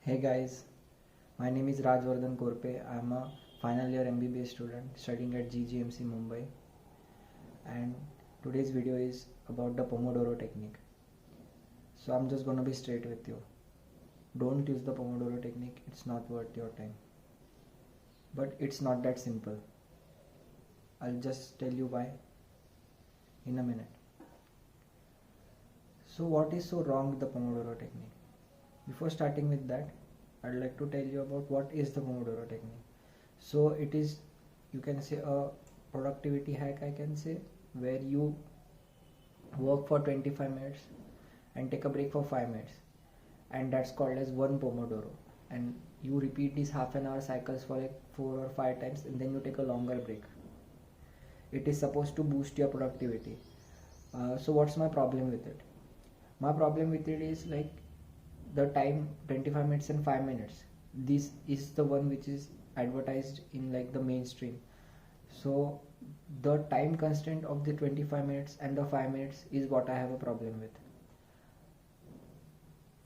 Hey guys, my name is Rajwardhan Korpe. I am a final year MBBS student studying at GGMC Mumbai, and today's video is about the Pomodoro technique. So I'm just gonna be straight with you. Don't use the Pomodoro technique, it's not worth your time. But it's not that simple. I'll just tell you why in a minute. So what is so wrong with the Pomodoro technique? Before starting with that, I'd like to tell you about what is the Pomodoro technique. So it is, you can say, a productivity hack, I can say, where you work for 25 minutes and take a break for 5 minutes, and that's called as one Pomodoro. And you repeat these half an hour cycles for like 4 or 5 times, and then you take a longer break. It is supposed to boost your productivity. So what's my problem with it? My problem with it is like the time 25 minutes and 5 minutes. This is the one which is advertised in like the mainstream. So the time constraint of the 25 minutes and the 5 minutes is what I have a problem with.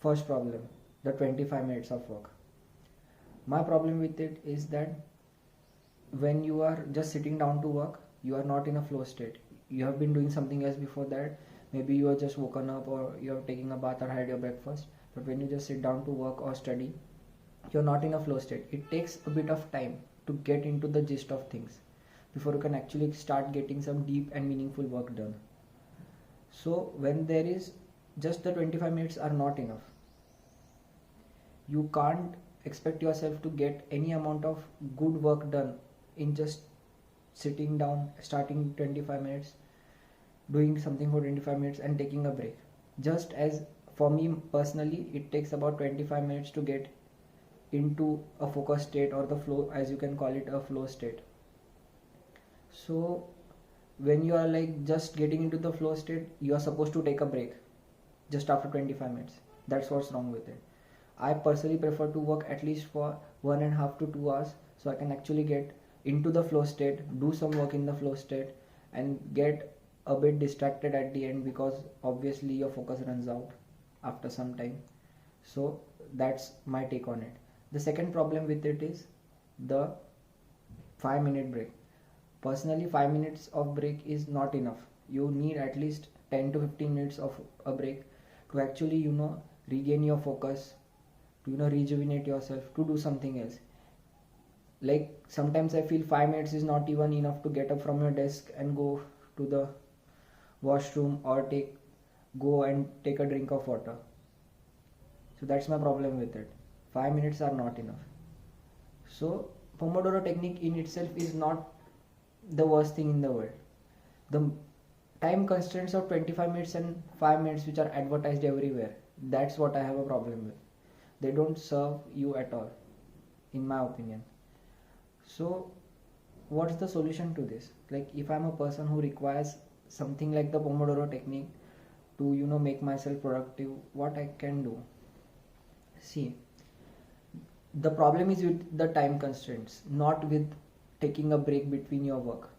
First problem, the 25 minutes of work. My problem with it is that when you are just sitting down to work, you are not in a flow state. You have been doing something else before that. Maybe you are just woken up, or you are taking a bath or had your breakfast. But when you just sit down to work or study, you're not in a flow state. It takes a bit of time to get into the gist of things before you can actually start getting some deep and meaningful work done. So when there is just the 25 minutes are not enough, you can't expect yourself to get any amount of good work done in just sitting down, starting 25 minutes, doing something for 25 minutes and taking a break. Just as for me personally, it takes about 25 minutes to get into a focus state, or the flow, as you can call it, a flow state. So when you are like just getting into the flow state, you are supposed to take a break just after 25 minutes. That's what's wrong with it. I personally prefer to work at least for 1.5 to 2 hours, so I can actually get into the flow state, do some work in the flow state, and get a bit distracted at the end, because obviously your focus runs out after some time. So that's my take on it. The second problem with it is the 5-minute break. Personally, 5 minutes of break is not enough. You need at least 10 to 15 minutes of a break to actually regain your focus, to rejuvenate yourself, to do something else. Like sometimes I feel 5 minutes is not even enough to get up from your desk and go to the washroom, or go and take a drink of water. So that's my problem with it. 5 minutes are not enough. So Pomodoro technique in itself is not the worst thing in the world. The time constraints of 25 minutes and 5 minutes which are advertised everywhere, that's what I have a problem with. They don't serve you at all, in my opinion. So what's the solution to this? Like if I'm a person who requires something like the Pomodoro technique to make myself productive, what I can do? See, the problem is with the time constraints, not with taking a break between your work.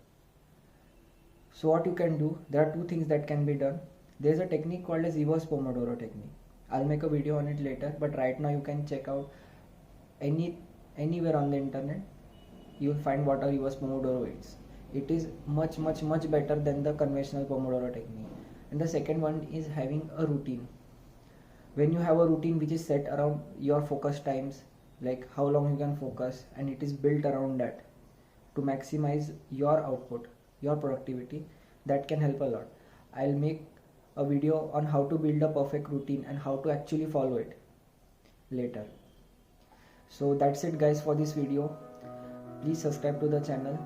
So what you can do, there are two things that can be done. There's a technique called as reverse Pomodoro technique. I'll make a video on it later, but right now you can check out anywhere on the internet. You will find what a reverse Pomodoro is. It is much better than the conventional Pomodoro technique. And the second one is having a routine. When you have a routine which is set around your focus times, like how long you can focus, and it is built around that to maximize your output, your productivity, that can help a lot. I'll make a video on how to build a perfect routine and how to actually follow it later. So that's it guys for this video. Please subscribe to the channel.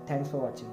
Thanks for watching.